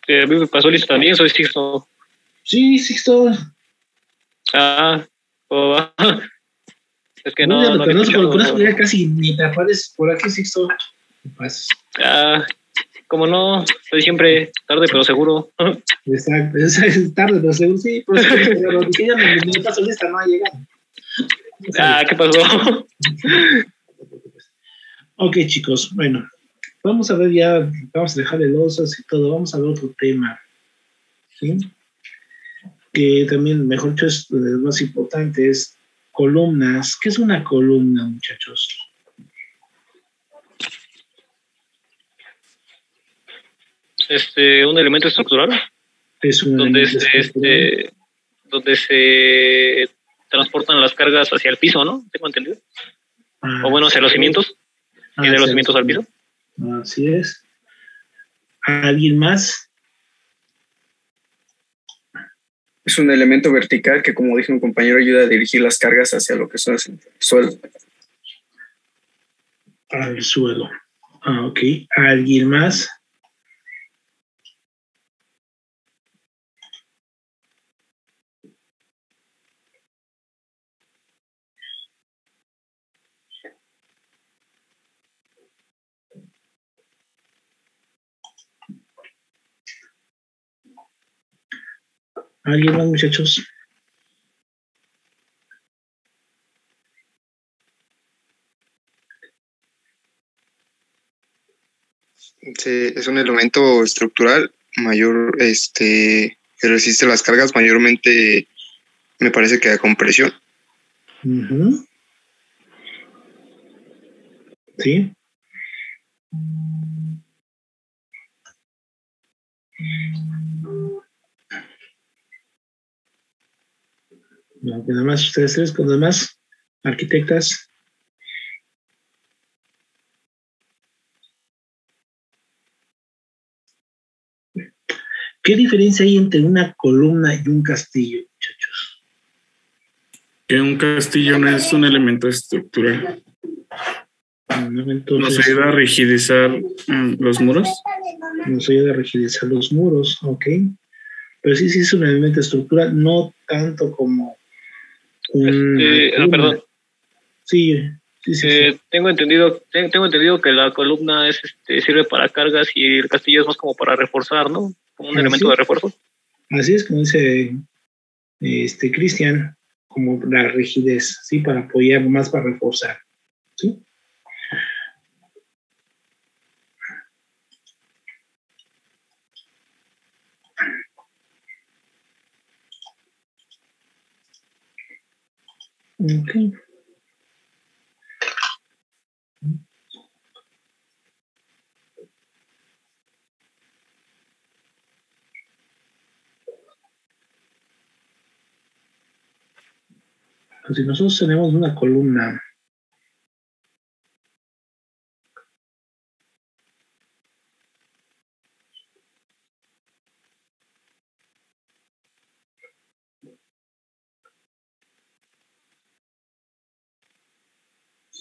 A mí me pasó listo también, soy Sixto. Sí, Sixto. Oh, es que Yo ya no, lo no había conozco, escuchado. ya casi ni te apareces por aquí, Sixto. ¿Qué pasa? Como no, estoy siempre tarde pero seguro. Exacto, es tarde, pero seguro sí, por eso dije, ya me paso lista, no ha llegado. ¿Qué pasó? Ok, chicos, bueno, vamos a ver ya, vamos a dejar de losas y todo, vamos a ver otro tema, ¿sí? Que también, mejor dicho, es lo más importante, es columnas. ¿Qué es una columna, muchachos? Un elemento estructural Es un elemento estructural. donde se transportan las cargas hacia el piso, ¿no? Tengo entendido. O bueno, hacia los cimientos y de los cimientos al piso. Así es. ¿Alguien más? Es un elemento vertical que, como dijo un compañero, ayuda a dirigir las cargas hacia lo que son el suelo. Al suelo. Ok. ¿Alguien más? ¿Alguien más, muchachos? Sí, es un elemento estructural mayor, que resiste las cargas mayormente, me parece que a compresión. Sí. No, nada más ustedes tres, con demás arquitectas. ¿Qué diferencia hay entre una columna y un castillo, muchachos? Que un castillo no es un elemento estructural. Entonces, ¿nos ayuda a rigidizar los muros? Nos ayuda a rigidizar los muros, ok. Pero sí es un elemento estructural, no tanto como Perdón. Sí. Tengo entendido que la columna sirve para cargas y el castillo es más como para reforzar, ¿no? Como un elemento de refuerzo. Así es, como dice Cristian, como la rigidez, ¿sí? Para apoyar, más para reforzar, ¿sí? Ok. Pues si nosotros tenemos una columna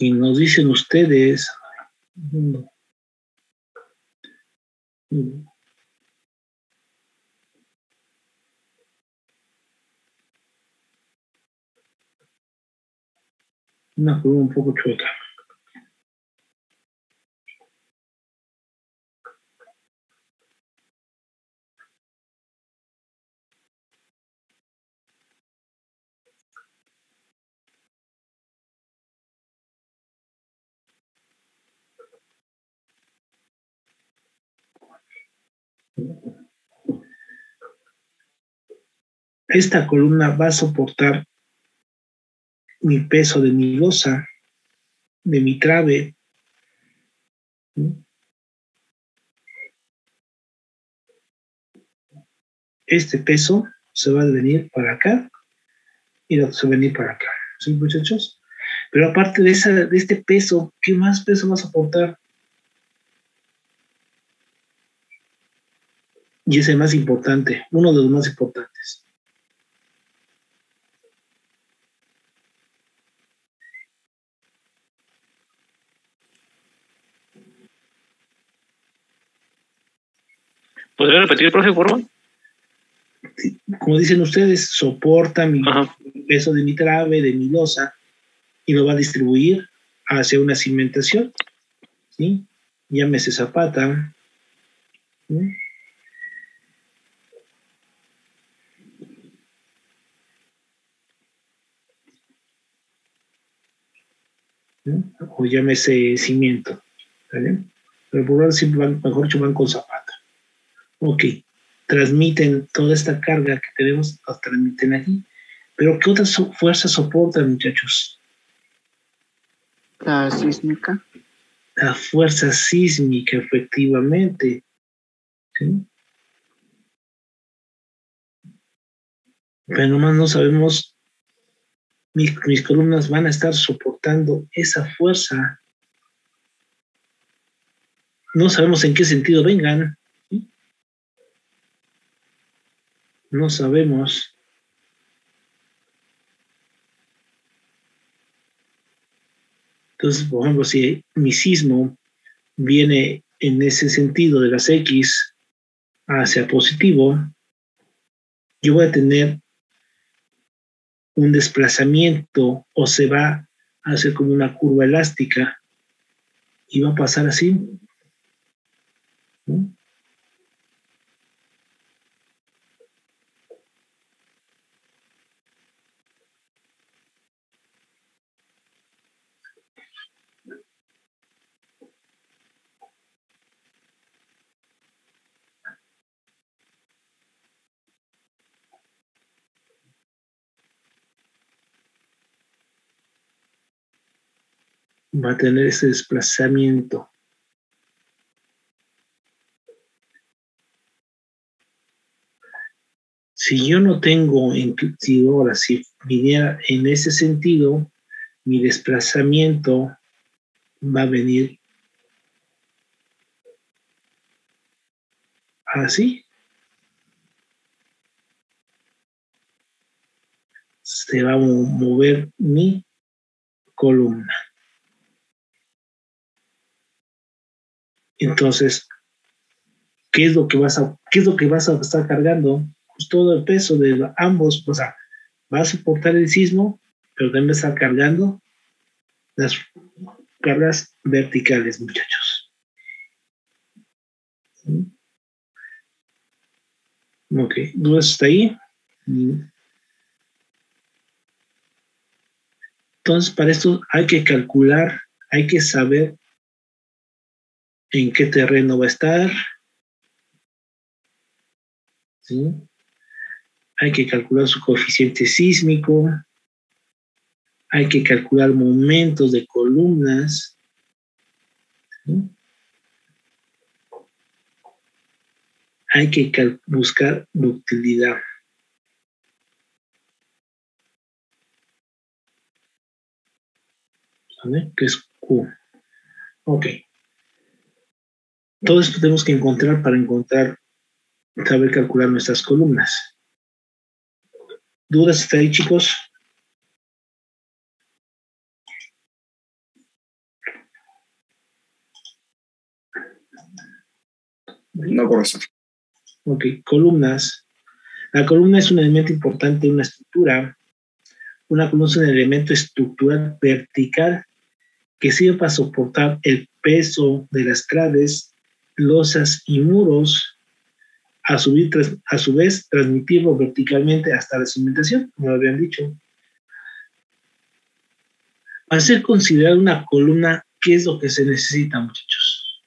y nos dicen ustedes una columna un poco chueca. Esta columna va a soportar mi peso de mi losa, de mi trave. Este peso se va a venir para acá y lo se va a venir para acá, ¿sí, muchachos? Pero aparte de este peso, ¿qué más peso va a soportar? Y es el más importante, uno de los más importantes. ¿Podría repetir, profe, por favor? Como dicen ustedes, soporta mi Ajá. peso de mi trave, de mi losa, y lo va a distribuir hacia una cimentación, ¿sí? Llámese zapata, ¿sí? O llámese cimiento, ¿vale? Pero por ahora siempre van, mejor dicho, van con zapata. Ok, transmiten toda esta carga que tenemos, la transmiten aquí. Pero ¿qué otras fuerzas soportan, muchachos? La sísmica. La fuerza sísmica, efectivamente. ¿Sí? Pero nomás no sabemos, mis columnas van a estar soportando esa fuerza. No sabemos en qué sentido vengan. ¿Sí? No sabemos. Entonces, por ejemplo, si mi sismo viene en ese sentido de las X hacia positivo, yo voy a tener un desplazamiento o se va a hacer como una curva elástica y va a pasar así, ¿no? Va a tener ese desplazamiento. Si yo no tengo, si ahora, si viniera en ese sentido, mi desplazamiento va a venir así. Se va a mover mi columna. Entonces, ¿qué es lo que vas a estar cargando? Pues todo el peso de ambos, o sea, va a soportar el sismo, pero también va a estar cargando las cargas verticales, muchachos. Ok, ¿dudas hasta ahí? Entonces, para esto hay que calcular, hay que saber en qué terreno va a estar, ¿sí? Hay que calcular su coeficiente sísmico, hay que calcular momentos de columnas, ¿sí? Hay que buscar ductilidad. ¿Vale? Que es Q. Ok. Todo esto tenemos que encontrar para saber calcular nuestras columnas. ¿Dudas hasta ahí, chicos? No, profesor. Ok, columnas. La columna es un elemento importante de una estructura. Una columna es un elemento estructural vertical que sirve para soportar el peso de las traves, losas y muros, a su vez transmitirlo verticalmente hasta la cimentación, como lo habían dicho. Para ser considerada una columna, ¿qué es lo que se necesita, muchachos?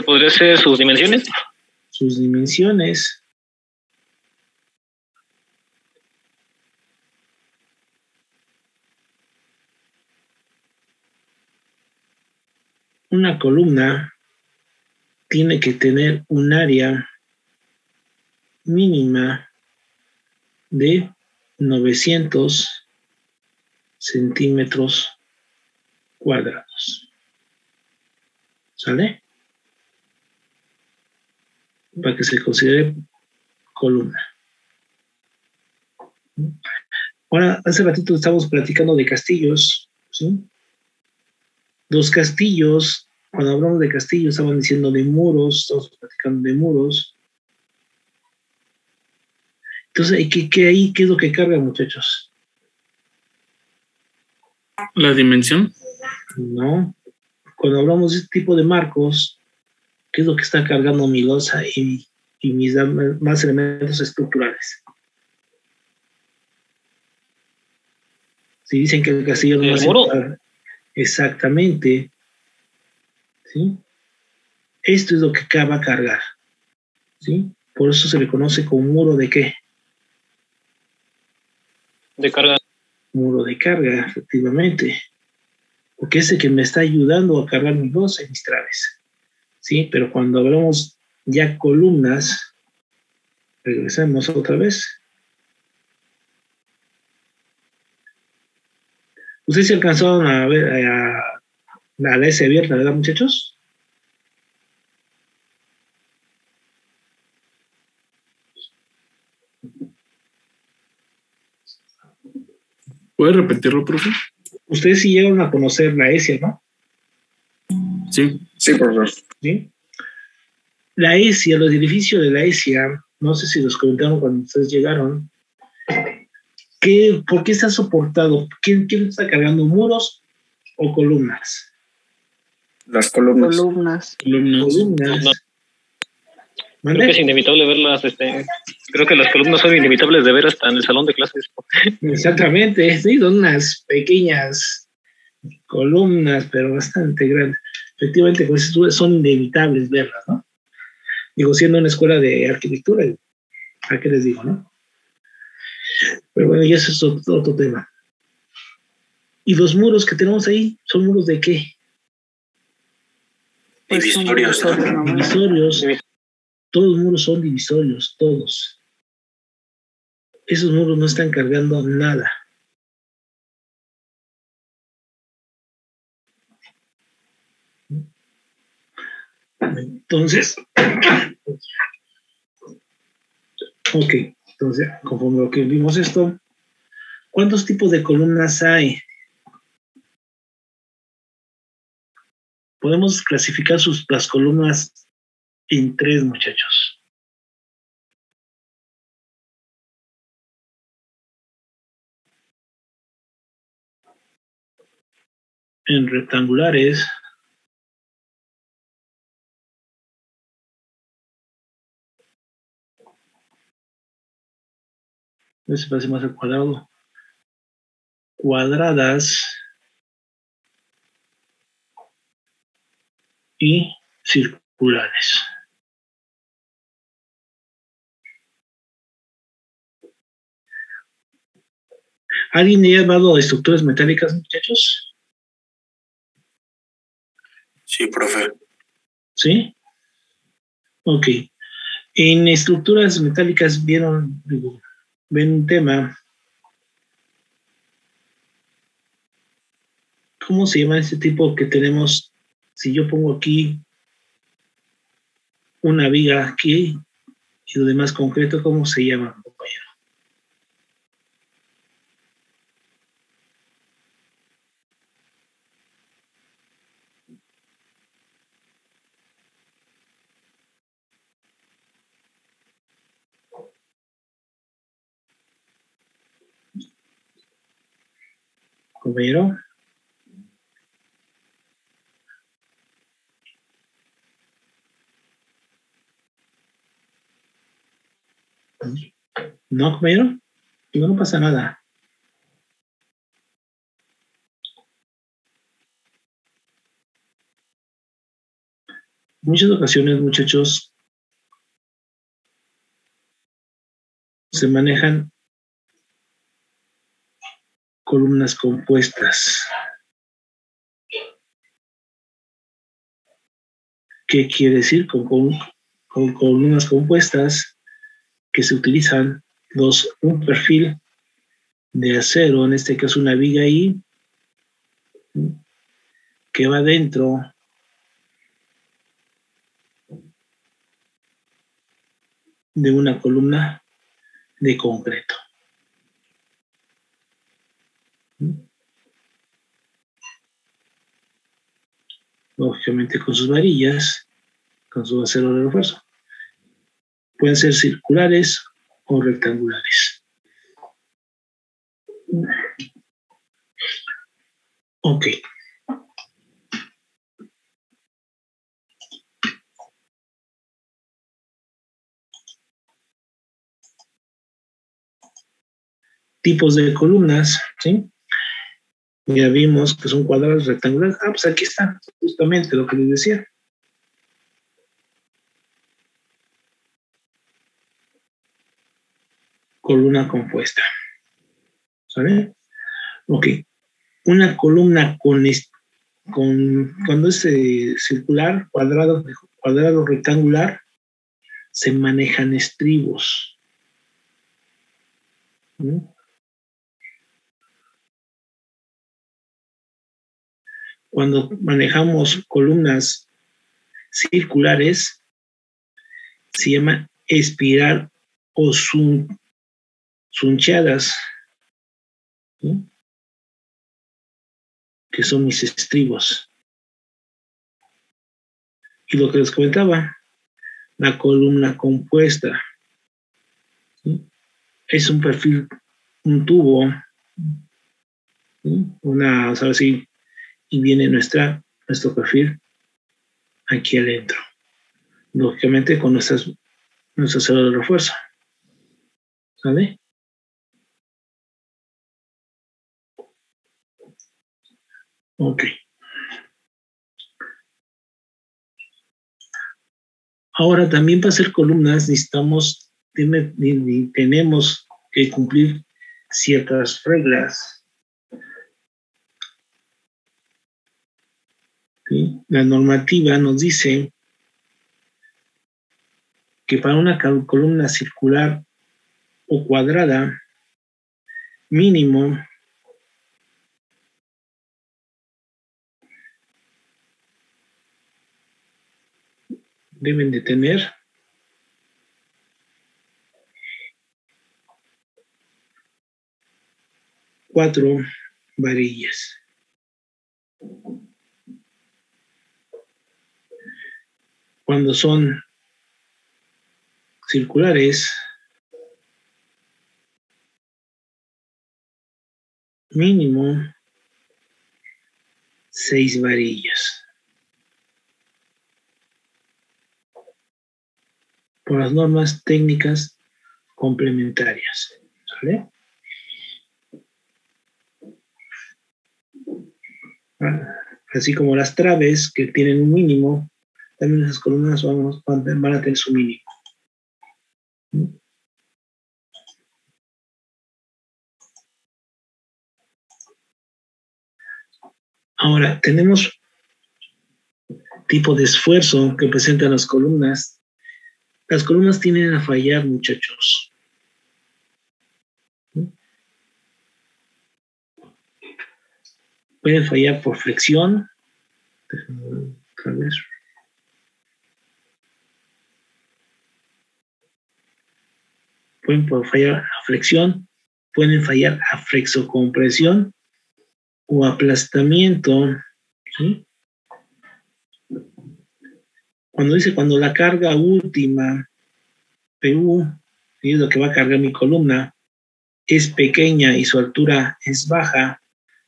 ¿Podría ser sus dimensiones? Sus dimensiones. Una columna tiene que tener un área mínima de 900 centímetros cuadrados. ¿Sale? Para que se considere columna. Ahora, hace ratito estábamos platicando de castillos, ¿sí? Los castillos, cuando hablamos de castillos, estaban diciendo de muros, estamos platicando de muros. Entonces, ¿qué es lo que carga, muchachos? La dimensión. No. Cuando hablamos de este tipo de marcos, ¿qué es lo que está cargando mi losa y mis más elementos estructurales? Si dicen que el castillo no ¿El es muro? exactamente, ¿sí? Esto es lo que va a cargar, ¿sí? Por eso se le conoce como muro de ¿qué? De carga. Muro de carga, efectivamente. Porque es el que me está ayudando a cargar mis losa y mis traves, ¿sí? Pero cuando hablamos ya columnas, regresamos otra vez. ¿Ustedes se alcanzaron a ver a la S abierta, verdad, muchachos? ¿Puede repetirlo, profe? Ustedes sí llegaron a conocer la ESIA, ¿no? Sí. Sí, profesor. ¿Sí? La ESIA, los edificios de la ESIA, no sé si los comentaron cuando ustedes llegaron, ¿por qué está soportado? ¿Quién está cargando, muros o columnas? Las columnas. Columnas. Columnas. No. ¿Mande? Creo que es inevitable verlas, creo que las columnas son inevitables de ver hasta en el salón de clases. Exactamente, sí, son unas pequeñas columnas, pero bastante grandes. Efectivamente, pues son inevitables verlas, ¿no? Digo, siendo una escuela de arquitectura, ¿a qué les digo, no? Pero bueno, y eso es otro tema. ¿Y los muros que tenemos ahí son muros de qué? Pues Divisorios. Divisorios. Todos los muros son divisorios, todos. Esos muros no están cargando nada. Entonces, ok, entonces, conforme lo que vimos esto, ¿cuántos tipos de columnas hay? Podemos clasificar las columnas en 3, muchachos. En rectangulares, se parece más al cuadrado, cuadradas y circulares. ¿Alguien ya ha hablado de estructuras metálicas, muchachos? Sí, profe. ¿Sí? Ok. En estructuras metálicas ven un tema. ¿Cómo se llama este tipo que tenemos? Si yo pongo aquí una viga aquí y lo demás concreto, ¿cómo se llama, compañero? Compañero. No, compañero. No pasa nada. En muchas ocasiones, muchachos, se manejan columnas compuestas. ¿Qué quiere decir con columnas compuestas? Que se utilizan un perfil de acero, en este caso una viga ahí, que va dentro de una columna de concreto. lógicamente con sus varillas, con su acero de refuerzo. Pueden ser circulares o rectangulares. Ok. Tipos de columnas, ¿sí? Ya vimos que son cuadrados rectangulares. Pues aquí está, justamente lo que les decía. Columna compuesta. ¿Sale? Ok. Una columna cuando es circular, cuadrado rectangular, se manejan estribos. ¿Mm? Cuando manejamos columnas circulares, se llama espiral o suncheadas, ¿sí? Que son mis estribos. Y lo que les comentaba, la columna compuesta, ¿sí? Es un perfil, un tubo, ¿sí? ¿Sabes? Y viene nuestro perfil aquí adentro. Lógicamente con nuestro cero de refuerzo. ¿Sale? Ok. Ahora, también para hacer columnas tenemos que cumplir ciertas reglas. ¿Sí? La normativa nos dice que para una columna circular o cuadrada, mínimo deben de tener 4 varillas. Cuando son circulares, mínimo 6 varillas. Por las normas técnicas complementarias. ¿Sale? Así como las traves que tienen un mínimo, también esas columnas van a tener su mínimo. Ahora, tenemos tipo de esfuerzo que presentan las columnas. Las columnas tienden a fallar, muchachos. Pueden fallar por flexión. Pueden fallar a flexión, pueden fallar a flexocompresión o aplastamiento. ¿Sí? Cuando la carga última, PU, ¿sí? Lo que va a cargar mi columna, es pequeña y su altura es baja,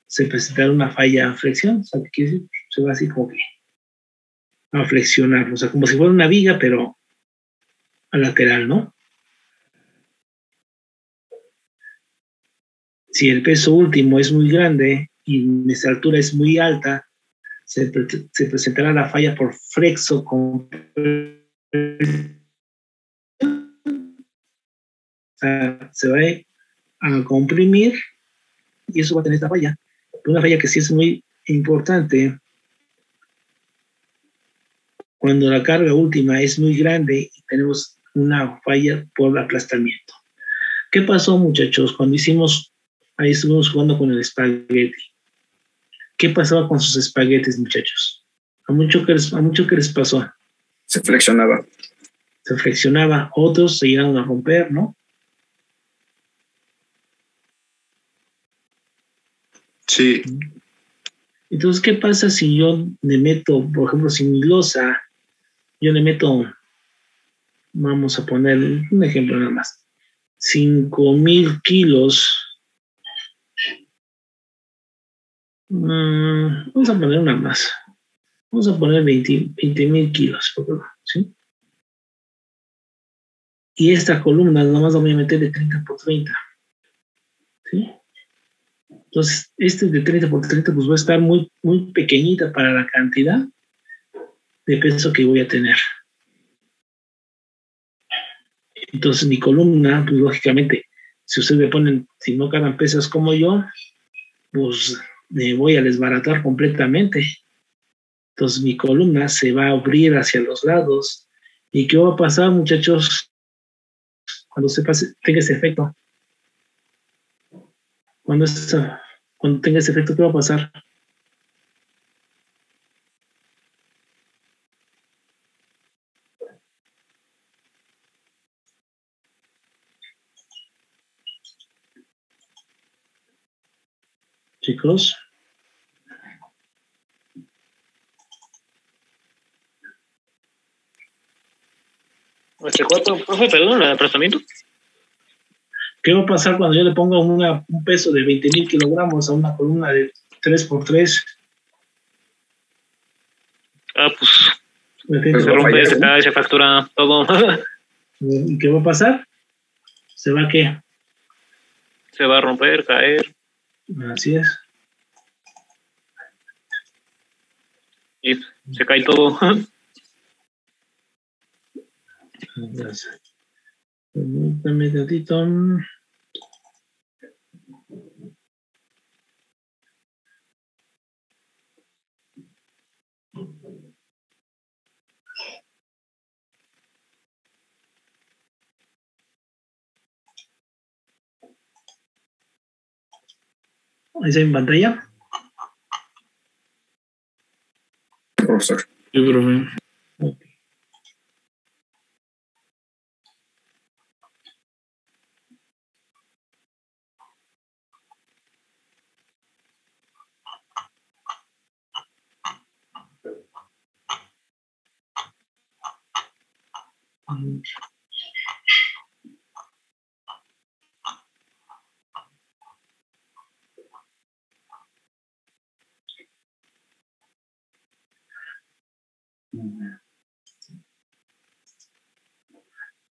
se presentará una falla a flexión. O sea, ¿qué quiere decir? Se va así como que a flexionar, o sea, como si fuera una viga, pero a lateral, ¿no? Si el peso último es muy grande y nuestra altura es muy alta, se presentará la falla por flexocompresión. O sea, se va a comprimir y eso va a tener esta falla. Una falla que sí es muy importante cuando la carga última es muy grande y tenemos una falla por aplastamiento. ¿Qué pasó, muchachos, cuando ahí estuvimos jugando con el espagueti? ¿Qué pasaba con sus espaguetis, muchachos? ¿A mucho que les pasó? Se flexionaba. Se flexionaba, otros se llegaron a romper, ¿no? Sí. Entonces, ¿qué pasa si yo le meto, por ejemplo, si mi losa, yo le meto, vamos a poner un ejemplo nada más, 5,000 kilos, vamos a poner una más, vamos a poner 20,000 kilos, por ejemplo, ¿sí? Y esta columna nomás la voy a meter de 30 por 30, ¿sí? Entonces, este de 30 por 30 pues va a estar muy, muy pequeñita para la cantidad de peso que voy a tener. Entonces, mi columna, pues lógicamente, si ustedes me ponen, si no cargan pesas como yo, pues me voy a desbaratar completamente. Entonces, mi columna se va a abrir hacia los lados. ¿Y qué va a pasar, muchachos, cuando tenga ese efecto? Cuando tenga ese efecto, ¿qué va a pasar? Chicos. ¿Cuánto, profe, perdón, el aplastamiento? ¿Qué va a pasar cuando yo le ponga un peso de 20,000 kilogramos a una columna de 3x3? Pues se rompe, se cae, se fractura todo. ¿Y qué va a pasar? ¿Se va a qué? Se va a romper, caer. Así es. Y se cae todo. Gracias. Permítame tantito. ¿Ahí está en pantalla? Profesor. Sí, profe. Ok.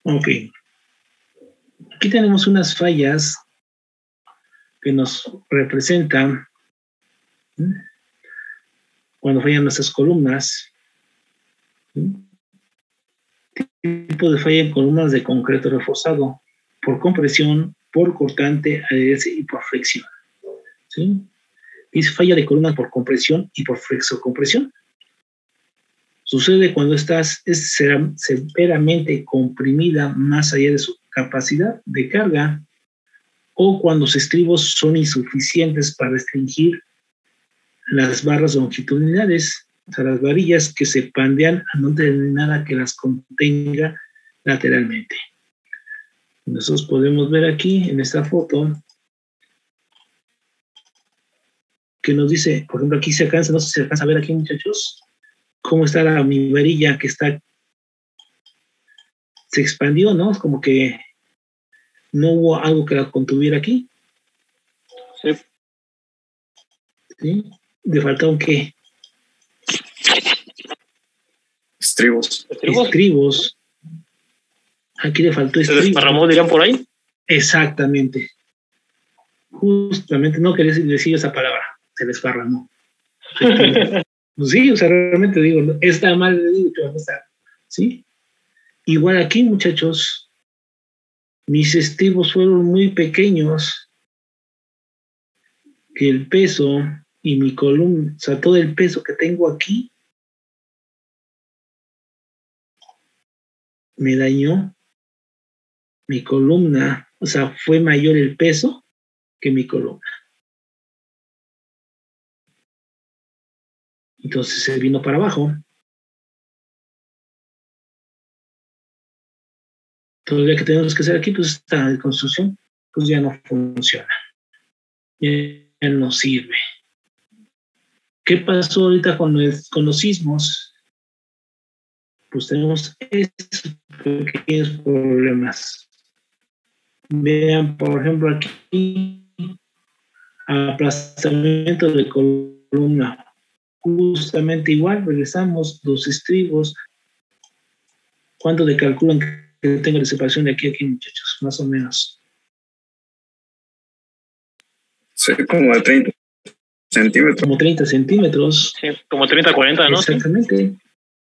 Ok. Aquí tenemos unas fallas que nos representan cuando fallan nuestras columnas. Tipo de falla en columnas de concreto reforzado por compresión, por cortante, adherencia y por fricción. ¿Sí? Es falla de columnas por compresión y por flexocompresión. Sucede cuando es severamente comprimida más allá de su capacidad de carga o cuando los estribos son insuficientes para restringir las barras longitudinales, o sea, las varillas que se pandean a no tener nada que las contenga lateralmente. Nosotros podemos ver aquí en esta foto que nos dice, por ejemplo, aquí se alcanza, no sé si se alcanza a ver aquí, muchachos, cómo está mi varilla que se expandió, ¿no? Es como que no hubo algo que la contuviera aquí. Sí. ¿Sí? ¿Le faltaron qué? Estribos. Estribos. Aquí le faltó ¿Se estribos. desparramó, dirían por ahí? Exactamente. Justamente, no quería decir esa palabra, se desparramó. Pues sí, o sea, realmente digo, ¿no? Está mal dicho, no está, ¿sí? Igual aquí, muchachos, mis estribos fueron muy pequeños, que el peso y mi columna, o sea, todo el peso que tengo aquí, me dañó mi columna, o sea, fue mayor el peso que mi columna. Entonces se vino para abajo. Todavía que tenemos que hacer aquí, pues esta construcción, pues ya no funciona. Ya no sirve. ¿Qué pasó ahorita con los sismos? Pues tenemos esos pequeños problemas. Vean, por ejemplo, aquí, aplastamiento de columna. Justamente igual, regresamos los estribos. ¿Cuánto le calculan que tenga de separación de aquí a aquí, muchachos? Más o menos. Sí, como de 30 centímetros. Como 30 centímetros. Sí, como 30, 40, ¿no? Exactamente.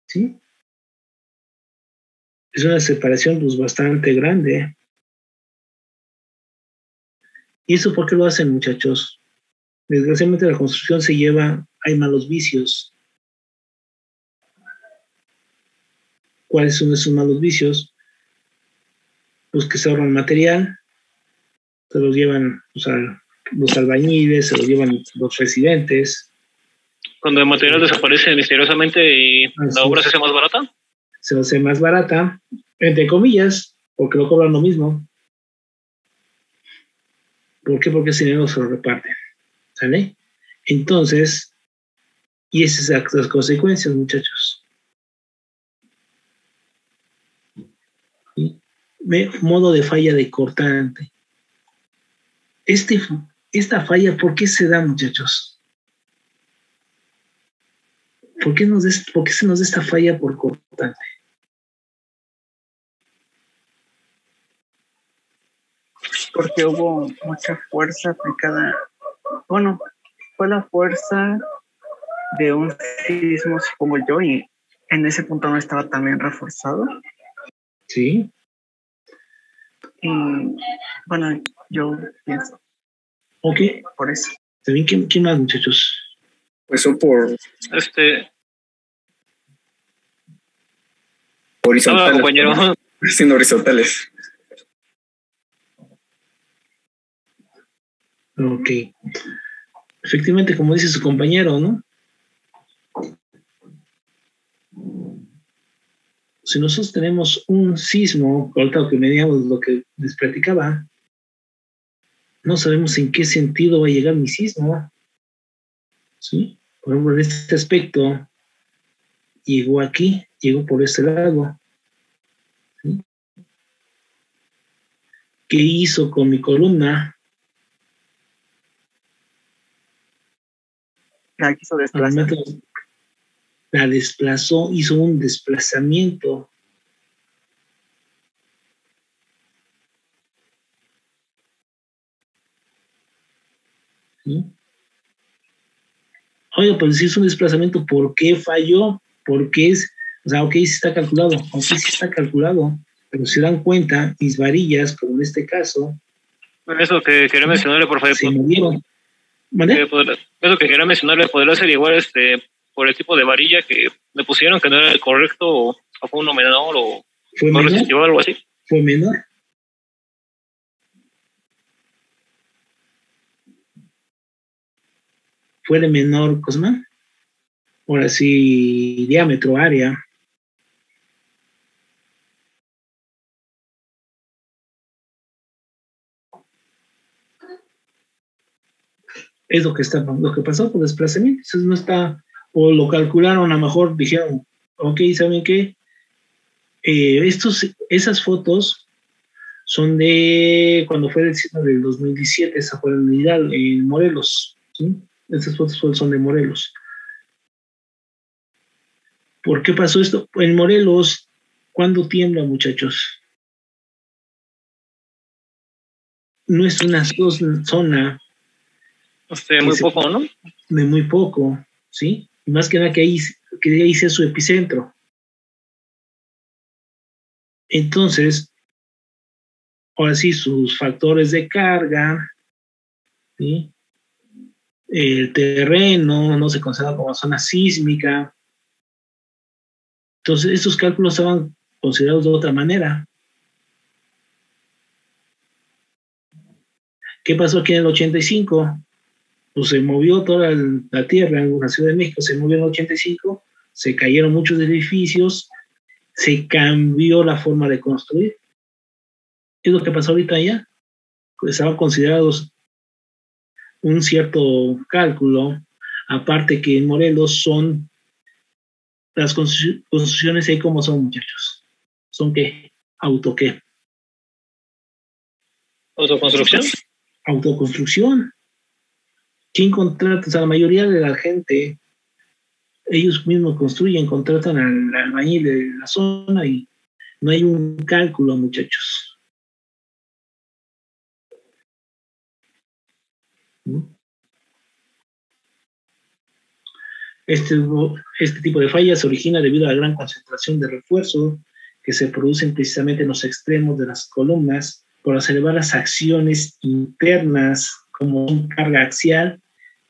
Sí. Es una separación pues bastante grande. ¿Y eso por qué lo hacen, muchachos? Desgraciadamente la construcción hay malos vicios. ¿Cuáles son esos malos vicios? Pues que se ahorran material, se los llevan los albañiles, se los llevan los residentes. Cuando el material desaparece misteriosamente y la obra se hace más barata. Se hace más barata, entre comillas, porque lo cobran lo mismo. ¿Por qué? Porque ese dinero se lo reparten. ¿Sale? Entonces, y esas son las consecuencias, muchachos. ¿Sí? Modo de falla de cortante. Esta falla, ¿por qué se da, muchachos? ¿Por qué se nos da esta falla por cortante? Porque hubo mucha fuerza aplicada. Bueno, fue la fuerza de un sismo, supongo yo, y en ese punto no estaba tan bien reforzado. Sí. Y bueno, yo pienso. Ok. Por eso. ¿También quién más, muchachos? Pues son por horizontales. compañero. Siendo horizontales. Ok. Efectivamente, como dice su compañero, ¿no? Si nosotros tenemos un sismo, ahorita que medíamos lo que les platicaba, no sabemos en qué sentido va a llegar mi sismo. ¿Sí? Por ejemplo, en este aspecto, llegó aquí, llegó por este lado. ¿Sí? ¿Qué hizo con mi columna? La quiso desplazar. La desplazó, hizo un desplazamiento. ¿Sí? Oye, pues si es un desplazamiento, ¿por qué falló? Porque ok, sí está calculado, pero si dan cuenta, mis varillas, como en este caso, Eso que quería mencionarle, por favor. se movieron. ¿Vale? Eso que quería mencionarle, podría ser igual por el tipo de varilla que le pusieron, que no era el correcto, o fue uno menor, o ¿Fue no menor? resistió algo así. ¿Fue menor? ¿Fue de menor, Cosma? Ahora sí, diámetro, área. Es lo que pasó por desplazamiento. Entonces no está, o lo calcularon, a lo mejor dijeron, ok, ¿saben qué? Esas fotos son de cuando fue el sismo del 2017, esa fue en Morelos. ¿Sí? Esas fotos son de Morelos. ¿Por qué pasó esto? En Morelos, ¿cuándo tiembla, muchachos? No es una zona muy poco, ¿no? De muy poco, ¿sí? Y más que nada que ahí sea su epicentro. Entonces, ahora sí, sus factores de carga, ¿sí? El terreno no se considera como zona sísmica. Entonces, estos cálculos estaban considerados de otra manera. ¿Qué pasó aquí en el 85? Pues se movió toda la tierra en la Ciudad de México, se movió en el 85, se cayeron muchos edificios, se cambió la forma de construir. ¿Qué es lo que pasó ahorita allá? Estaban considerados un cierto cálculo, Aparte que en Morelos son las construcciones ahí como son, muchachos. ¿Son qué? ¿Auto qué? ¿Autoconstrucción? Autoconstrucción. ¿Quién contrata? O sea, la mayoría de la gente, ellos mismos construyen, contratan al albañil de la zona y no hay un cálculo, muchachos. Este tipo de fallas se origina debido a la gran concentración de refuerzo que se producen precisamente en los extremos de las columnas por las elevadas acciones internas como carga axial,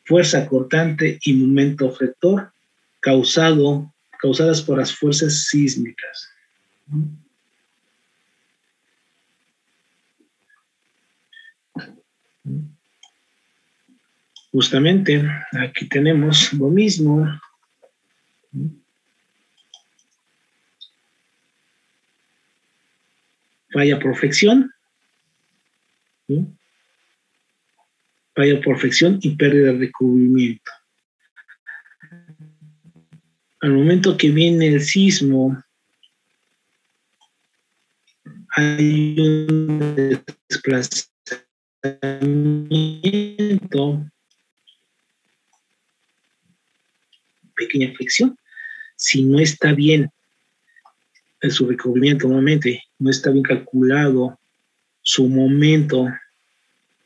fuerza cortante y momento flector causadas por las fuerzas sísmicas. Justamente aquí tenemos lo mismo. Falla por flexión. Falla por flexión y pérdida de recubrimiento. Al momento que viene el sismo, hay un desplazamiento, pequeña flexión. Si no está bien en su recubrimiento, nuevamente, no está bien calculado su momento,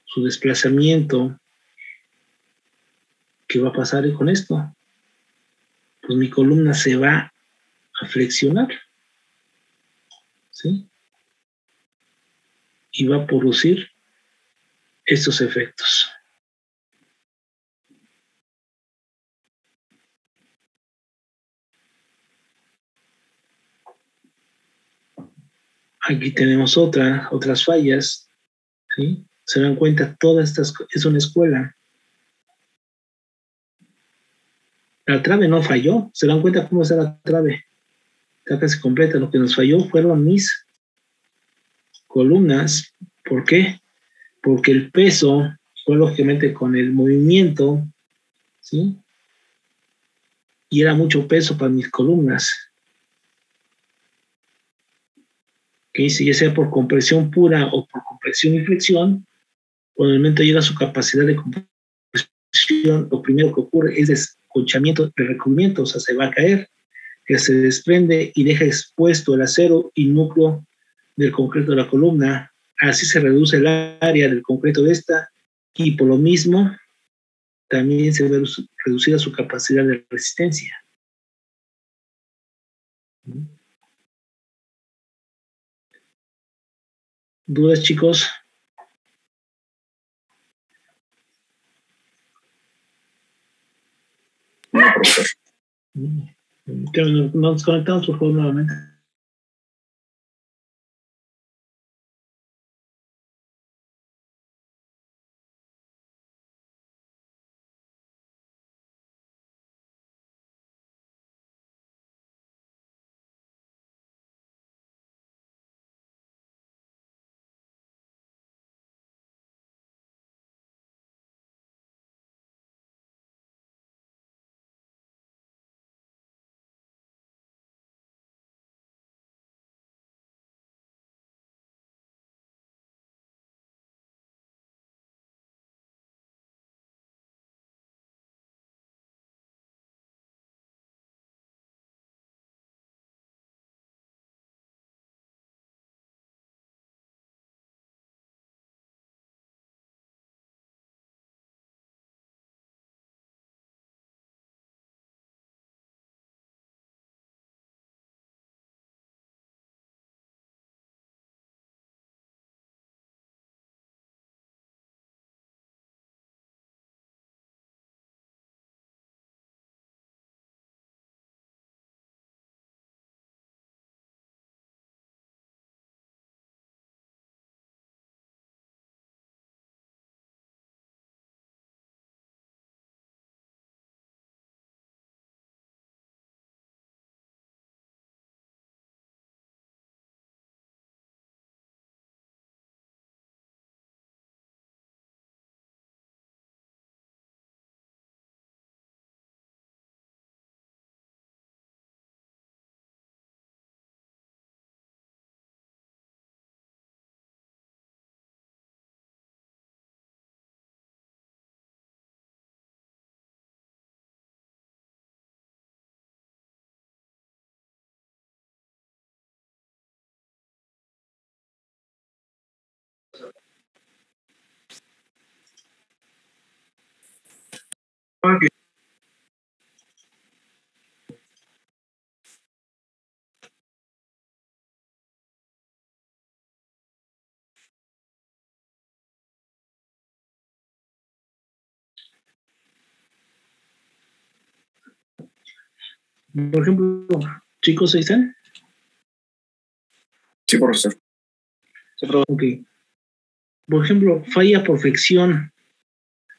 su desplazamiento, ¿qué va a pasar con esto? Pues mi columna se va a flexionar, ¿sí? Y va a producir estos efectos. Aquí tenemos otras fallas, ¿sí? Se dan cuenta, todas estas, es una escuela. La trave no falló, se dan cuenta cómo está la trave. Está casi completa, lo que nos falló fueron mis columnas. ¿Por qué? Porque el peso fue lógicamente con el movimiento, ¿sí? Y era mucho peso para mis columnas. Que dice, ya sea por compresión pura o por compresión y flexión, cuando el elemento llega a su capacidad de compresión, lo primero que ocurre es desconchamiento de recubrimiento, o sea, se va a caer, que se desprende y deja expuesto el acero y núcleo del concreto de la columna. Así se reduce el área del concreto de esta y por lo mismo también se ve reducida su capacidad de resistencia. ¿Dudas, chicos? No, profesor. Nos conectamos por favor nuevamente. Por ejemplo, chicos, ¿ahí están? Sí, profesor. Ok. Por ejemplo, falla por fricción,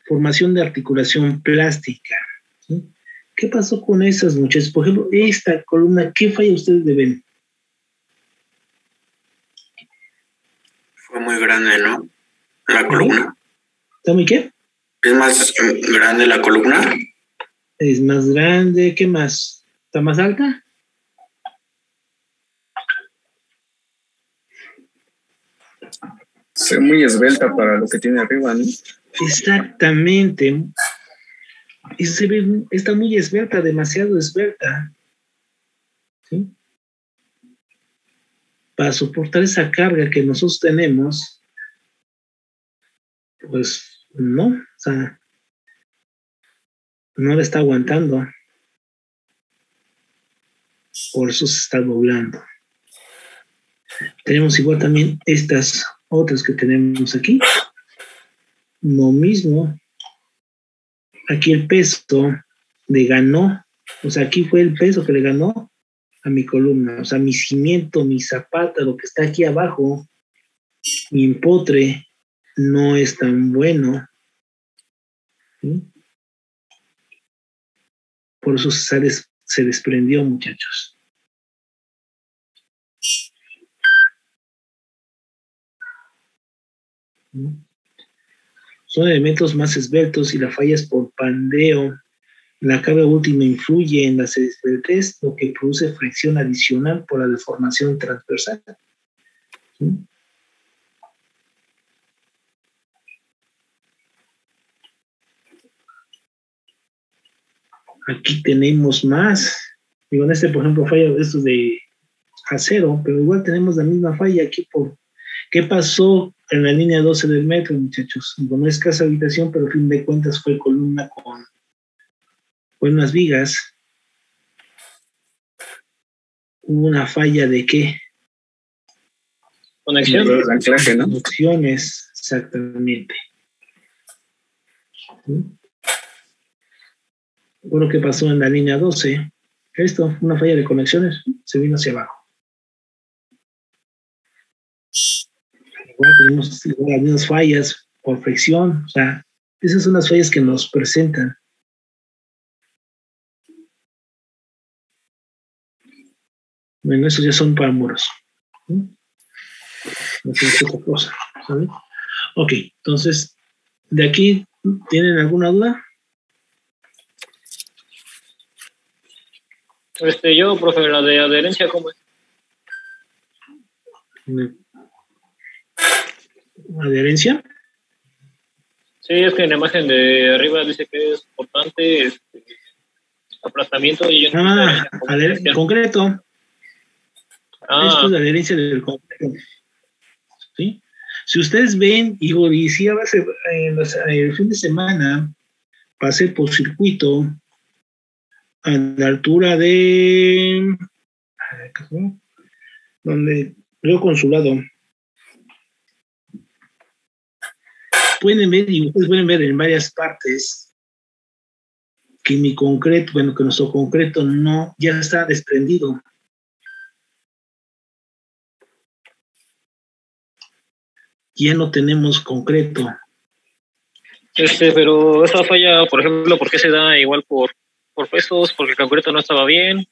formación de articulación plástica. ¿Sí? ¿Qué pasó con esas muchachos? Por ejemplo, esta columna, ¿qué falla ustedes le ven? Fue muy grande, ¿no? La columna. ¿Está muy qué? ¿Es más grande la columna? Es más grande, ¿qué más? ¿Está más alta? Es muy esbelta para lo que tiene arriba, ¿no? Exactamente. Y se ve, está muy esbelta, demasiado esbelta. ¿Sí? Para soportar esa carga que nosotros tenemos, pues no, o sea, no la está aguantando. Por eso se está doblando. Tenemos igual también estas otras que tenemos aquí. Lo mismo. Aquí el peso le ganó, o sea, aquí fue el peso que le ganó a mi columna, o sea, mi cimiento, mi zapata, lo que está aquí abajo, mi empotre no es tan bueno. ¿Sí? Por eso se desprendió, muchachos. ¿Sí? Son elementos más esbeltos y la falla es por pandeo. La carga última influye en la esbeltez, lo que produce fricción adicional por la deformación transversal. ¿Sí? Aquí tenemos más. Digo, en este, por ejemplo, falla esto de acero, pero igual tenemos la misma falla aquí por ¿qué pasó en la línea 12 del metro, muchachos? No es casa habitación, pero a fin de cuentas fue columna con unas vigas. Hubo una falla de qué? Conexión. De anclaje, ¿no? Conexiones, exactamente. ¿Sí? Fue lo que pasó en la línea 12. Esto, una falla de conexiones, se vino hacia abajo. Igual tenemos igual las mismas fallas por fricción, o sea, esas son las fallas que nos presentan. Bueno, esos ya son para muros. ¿Sí? No es otra cosa, ¿sabes? Ok, entonces, de aquí, ¿tienen alguna duda? Yo, profe, la de adherencia, ¿cómo es? ¿Adherencia? Sí, es que en la imagen de arriba dice que es importante aplastamiento y yo no concreto. Esto es la adherencia del concreto. ¿Sí? Si ustedes ven, y si a veces, el fin de semana pasé por circuito a la altura de donde Río Consulado. Pueden ver, y ustedes pueden ver en varias partes que mi concreto, bueno, que nuestro concreto no, ya está desprendido. Ya no tenemos concreto. Pero esa falla, por ejemplo, ¿por qué se da igual por pesos? Porque el concreto no estaba bien,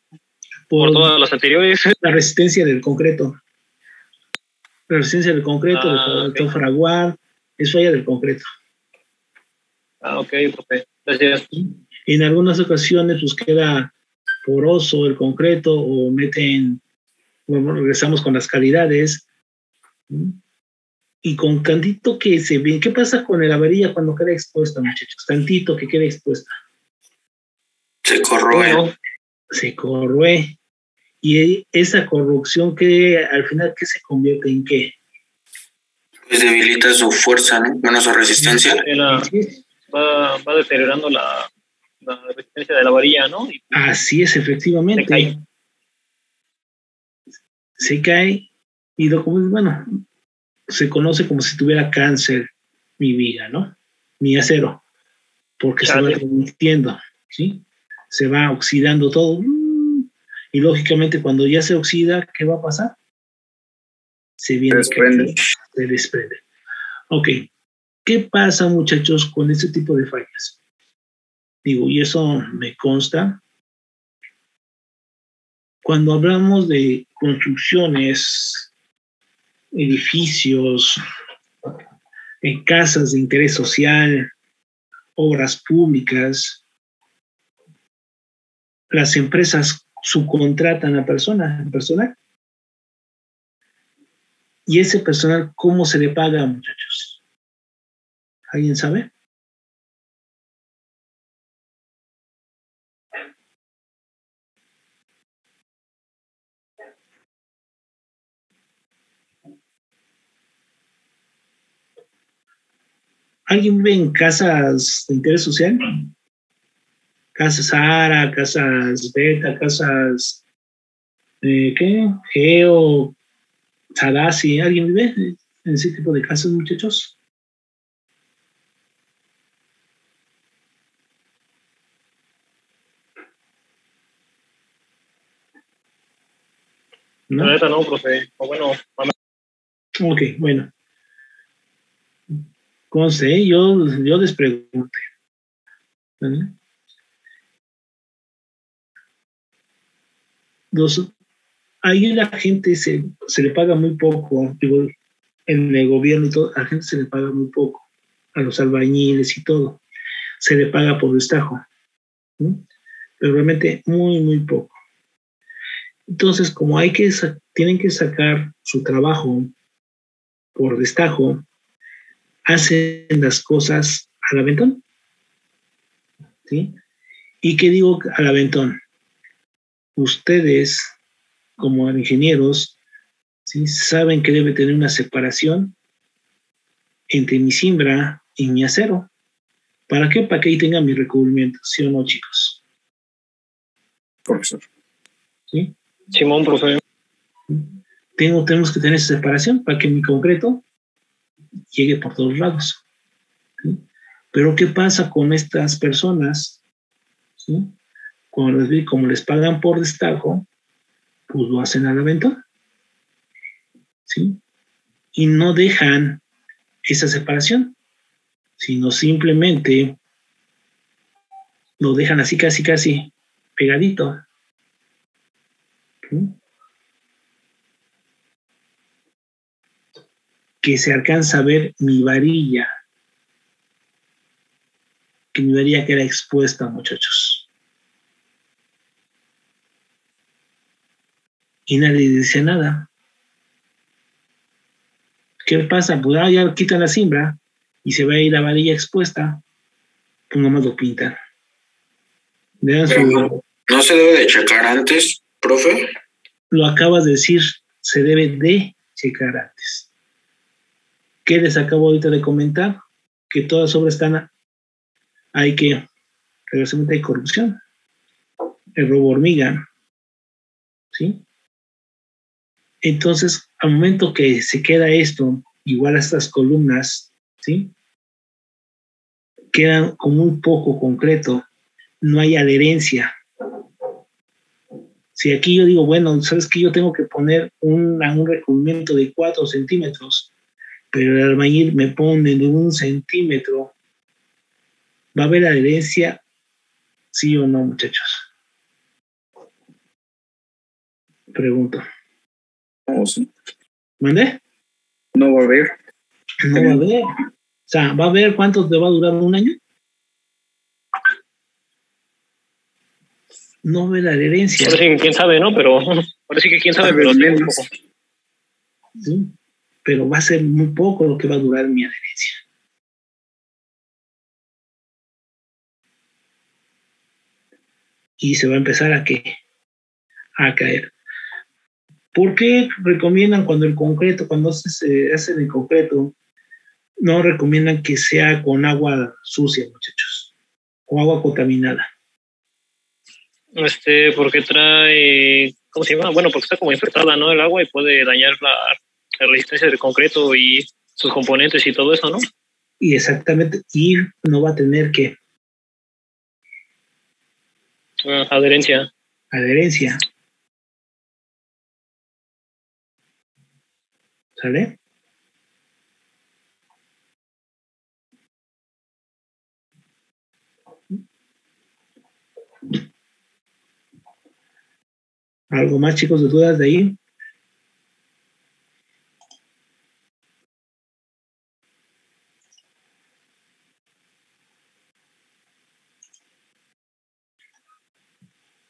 por todas las anteriores. La resistencia del concreto. La resistencia del concreto, de fraguar, es falla del concreto. Ok, profe. Gracias. En algunas ocasiones pues queda poroso el concreto o bueno, regresamos con las calidades. Y con tantito que se ve, ¿qué pasa con la varilla cuando queda expuesta, muchachos? Tantito que queda expuesta. Se corroe. Bueno. Se corroe. Y esa corrupción que al final, ¿qué se convierte en qué? Pues debilita su fuerza, ¿no? Bueno, su resistencia. Va deteriorando la la resistencia de la varilla, ¿no? Y Así es, efectivamente. Se cae y bueno, se conoce como si tuviera cáncer mi viga, ¿no? Mi acero, porque se va transmitiendo, ¿sí? Se va oxidando todo. Y lógicamente cuando ya se oxida, ¿qué va a pasar? Se desprende. Ok. ¿Qué pasa, muchachos, con este tipo de fallas? Digo, y eso me consta. Cuando hablamos de construcciones, edificios, en casas de interés social, obras públicas, las empresas subcontratan a personal. Y ese personal, ¿cómo se le paga, muchachos? ¿Alguien sabe? ¿Alguien vive en casas de interés social? Casas ARA, casas Beta, casas ¿qué? Geo, Sadasi. ¿Alguien vive en ese tipo de casas, muchachos? ¿No? La neta no, profe. O bueno, ok, bueno. Conste, yo les pregunté. ¿Vale? Ahí la gente se le paga muy poco, digo, en el gobierno y todo, a la gente se le paga muy poco, a los albañiles y todo, se le paga por destajo, ¿no? Pero realmente muy, muy poco. Entonces, como tienen que sacar su trabajo por destajo, hacen las cosas al aventón, ¿sí? ¿Y qué digo al aventón? Ustedes, como ingenieros, ¿sí? Saben que debe tener una separación entre mi cimbra y mi acero. ¿Para qué? Para que ahí tenga mi recubrimiento, ¿sí o no, chicos? Profesor. ¿Sí? Simón, profe. Tenemos que tener esa separación para que mi concreto llegue por todos lados, ¿sí? Pero ¿qué pasa con estas personas? ¿Sí? Como les pagan por destajo, pues lo hacen al aventón, ¿sí? Y no dejan esa separación, sino simplemente lo dejan así casi pegadito, ¿sí? Que se alcanza a ver mi varilla, que mi varilla queda expuesta, muchachos. Y nadie dice nada. ¿Qué pasa? Pues ya quitan la cimbra y se va a ir la varilla expuesta, pues nomás lo pintan. ¿No se debe de checar antes, profe? Lo acabas de decir, se debe de checar antes. ¿Qué les acabo ahorita de comentar? Que todas obras están, regresamente hay corrupción, el robo hormiga, ¿sí? Entonces, al momento que se queda esto, igual a estas columnas, ¿sí? Quedan con muy poco concreto, no hay adherencia. Si aquí yo digo, bueno, sabes que yo tengo que poner un recubrimiento de 4 centímetros, pero el albañil me pone de 1 centímetro, ¿va a haber adherencia? ¿Sí o no, muchachos? Pregunto. No, sí. ¿Mandé? No va a haber. No va a haber. O sea, ¿va a haber cuánto te va a durar 1 año? No va a haber adherencia. Ahora sí que quién sabe, ¿no? Pero ahora sí que quién sabe, pero sí un poco. ¿Sí? Pero va a ser muy poco lo que va a durar mi adherencia. Y se va a empezar a caer. ¿Por qué recomiendan cuando se hace el concreto, no recomiendan que sea con agua sucia, muchachos, o agua contaminada? Porque trae, ¿cómo se llama? Bueno, porque está como infectada, ¿no? El agua y puede dañar la resistencia del concreto y sus componentes y todo eso, ¿no? Y exactamente, y no va a tener que Adherencia. adherencia. ¿Sale? ¿Algo más, chicos, de dudas de ahí?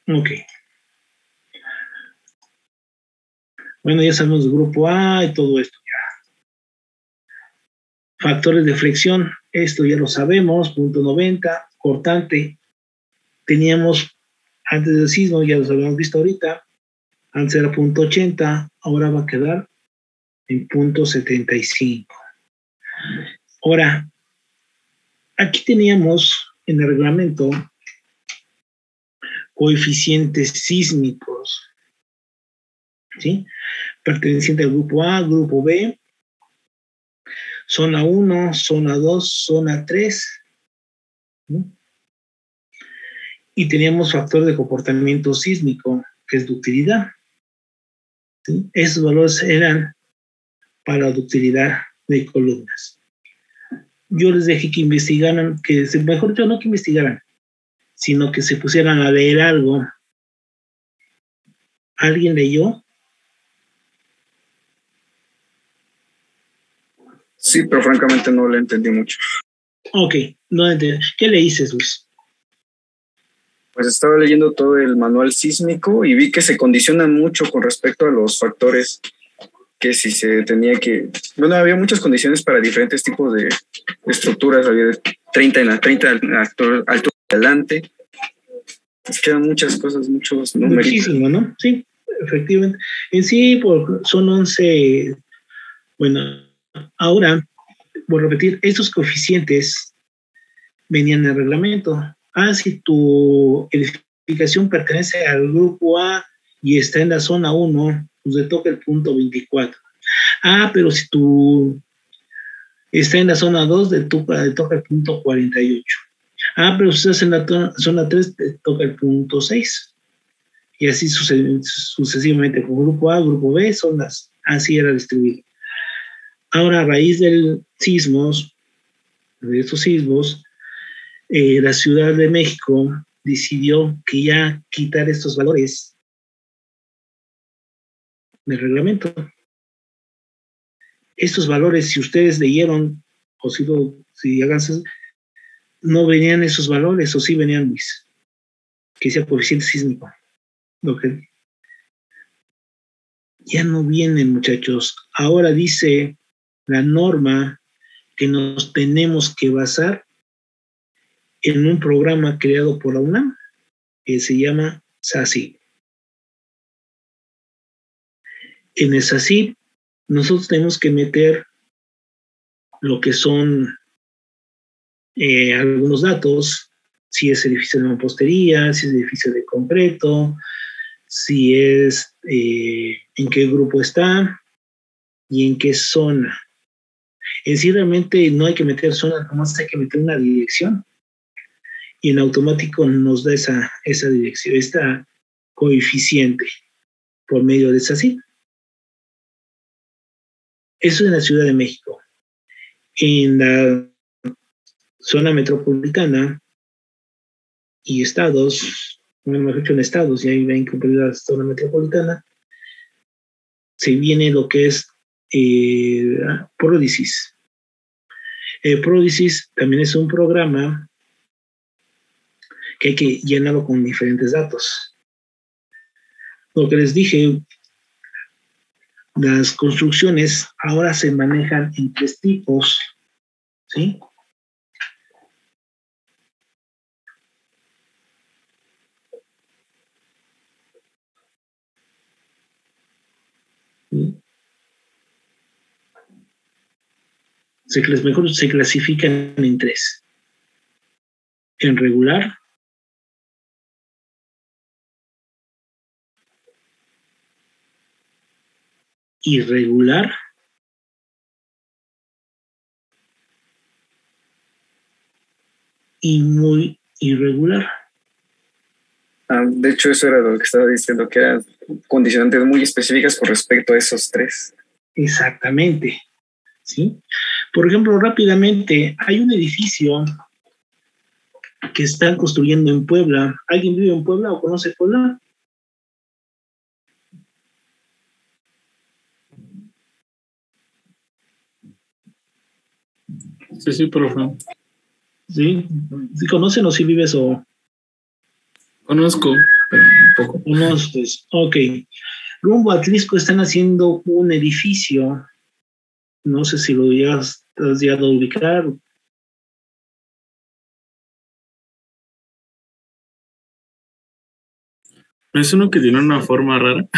Ok. Bueno, ya sabemos el grupo A y todo esto ya. Factores de flexión, esto ya lo sabemos, punto 90, cortante. Teníamos antes del sismo, ya los habíamos visto ahorita, antes era punto 80, ahora va a quedar en punto 75. Ahora, aquí teníamos en el reglamento coeficientes sísmicos, ¿sí? Perteneciente al grupo A, grupo B, zona 1, zona 2, zona 3, ¿no? Y teníamos factor de comportamiento sísmico, que es ductilidad, ¿sí? Esos valores eran para ductilidad de columnas. Yo les dejé que investigaran, mejor yo no que investigaran, sino que se pusieran a leer algo. ¿Alguien leyó? Sí, pero francamente no le entendí mucho. Ok, no entendí. ¿Qué leíste, Luis? Pues estaba leyendo todo el manual sísmico y vi que se condiciona mucho con respecto a los factores que si se tenía que... Bueno, había muchas condiciones para diferentes tipos de estructuras, había 30 en la 30 altura adelante. Es que eran muchas cosas, muchos números. Muchísimo, ¿no? Sí, efectivamente. En sí, son 11... Bueno, ahora, voy a repetir, estos coeficientes venían en el reglamento. Si tu edificación pertenece al grupo A y está en la zona 1, pues le toca el punto 24. Pero si tú está en la zona 2, le toca el punto 48. Pero si estás en la zona 3, te toca el punto 6. Y así sucesivamente, con grupo A, grupo B, zonas. Así era distribuido. Ahora, a raíz de estos sismos, la Ciudad de México decidió que ya quitar estos valores del reglamento. Estos valores, si ustedes leyeron, o si hagan, no venían esos valores, o sí venían, Luis, que sea coeficiente sísmico. Okay. Ya no vienen, muchachos. Ahora dice la norma que nos tenemos que basar en un programa creado por la UNAM que se llama SACIP. En el SACIP nosotros tenemos que meter lo que son algunos datos, si es edificio de mampostería, si es edificio de concreto, si es en qué grupo está y en qué zona. En sí realmente no hay que meter zona, nomás hay que meter una dirección y en automático nos da esa dirección, esta coeficiente por medio de SACIP. Eso en la Ciudad de México. En la zona metropolitana y estados, mejor dicho en estados, y ahí ven que la zona metropolitana, se viene lo que es Pródisis. Pródisis también es un programa que hay que llenarlo con diferentes datos. Lo que les dije, las construcciones ahora se manejan en 3 tipos, ¿sí? Mejor se clasifican en 3. En regular, irregular y muy irregular. De hecho, eso era lo que estaba diciendo, que eran condicionantes muy específicas con respecto a esos tres. Exactamente, ¿sí? Por ejemplo, rápidamente, hay un edificio que están construyendo en Puebla. ¿Alguien vive en Puebla o conoce Puebla? Sí, profe. ¿Sí? ¿Sí conocen o sí vives o...? Conozco, pero un poco. Conoces, ok. Rumbo a Atlisco están haciendo un edificio, no sé si lo has llegado a ubicar. Es uno que tiene una forma rara.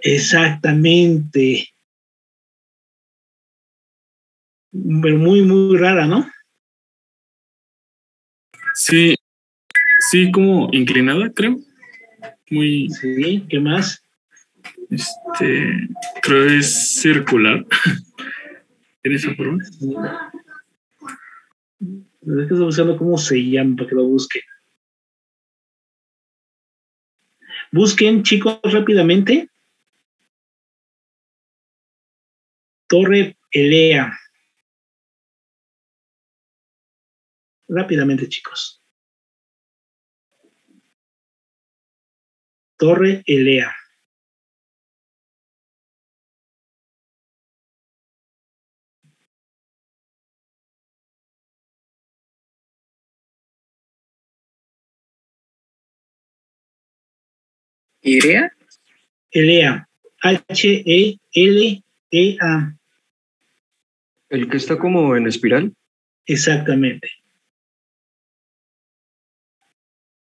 Exactamente. Pero muy, muy rara, ¿no? Sí, sí, como inclinada, creo. Muy, Sí, ¿qué más? creo es circular. ¿Tiene esa forma? Estoy buscando cómo se llama para que lo busquen. Busquen, chicos, rápidamente. Torre Elea. Rápidamente, chicos. Torre Elea. ¿Iría? Elea. Helea. El que está como en espiral. Exactamente.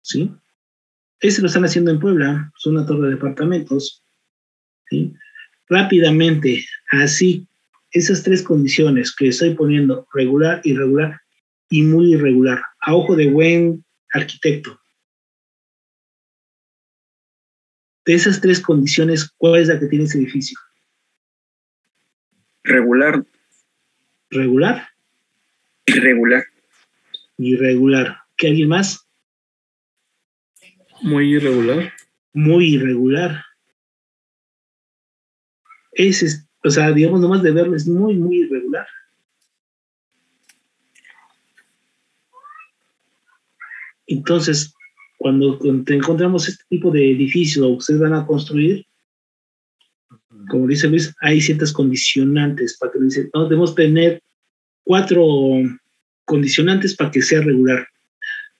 ¿Sí? Ese lo están haciendo en Puebla. Es una torre de departamentos. ¿Sí? Rápidamente, así, esas tres condiciones que estoy poniendo, regular, irregular y muy irregular, a ojo de buen arquitecto. De esas tres condiciones, ¿cuál es la que tiene ese edificio? Regular. ¿Regular? Irregular. Irregular. ¿Qué alguien más? Muy irregular. Muy irregular. Ese es, o sea, digamos, nomás de verlo es muy, muy irregular. Entonces, cuando encontramos este tipo de edificio que ustedes van a construir, como dice Luis, hay ciertas condicionantes para que dice, no, debemos tener 4 condicionantes para que sea regular.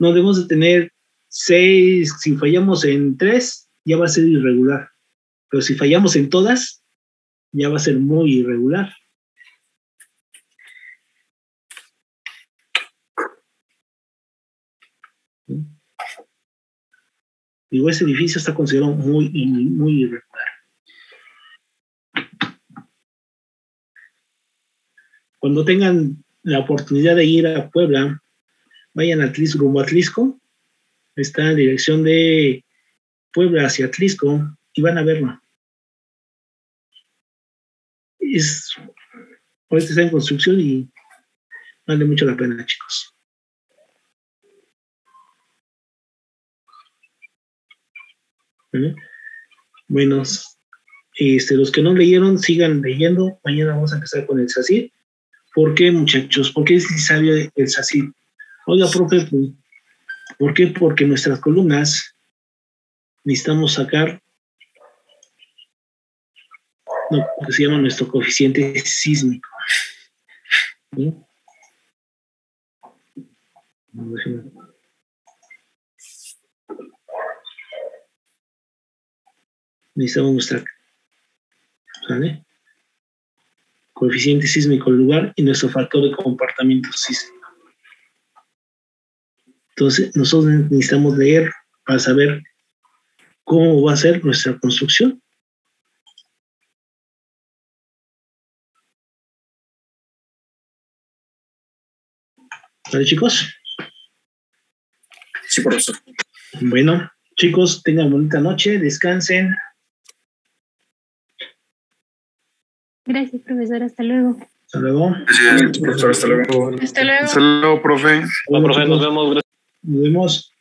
No debemos de tener 6, si fallamos en 3, ya va a ser irregular. Pero si fallamos en todas, ya va a ser muy irregular. Digo, ese edificio está considerado muy, muy irregular. Cuando tengan la oportunidad de ir a Puebla, vayan a Atlisco, rumbo a Atlisco, está en dirección de Puebla hacia Atlisco y van a verlo. Ahorita está en construcción y vale mucho la pena, chicos. ¿Vale? Bueno, los que no leyeron, sigan leyendo. Mañana vamos a empezar con el SACIR. ¿Por qué, muchachos? ¿Por qué es necesario el SACIR? Oiga, profe, ¿por qué? Porque nuestras columnas necesitamos sacar lo que se llama nuestro coeficiente sísmico. ¿Sí? Necesitamos nuestra, ¿vale? Coeficiente sísmico del lugar y nuestro factor de comportamiento sísmico. Entonces, nosotros necesitamos leer para saber cómo va a ser nuestra construcción. ¿Vale, chicos? Sí, profesor. Bueno, chicos, tengan bonita noche, descansen. Gracias, profesor. Hasta luego. Hasta luego. Profesor, hasta luego. Hasta luego. Hasta luego, profe. Bueno, profe, nos vemos. Nos vemos.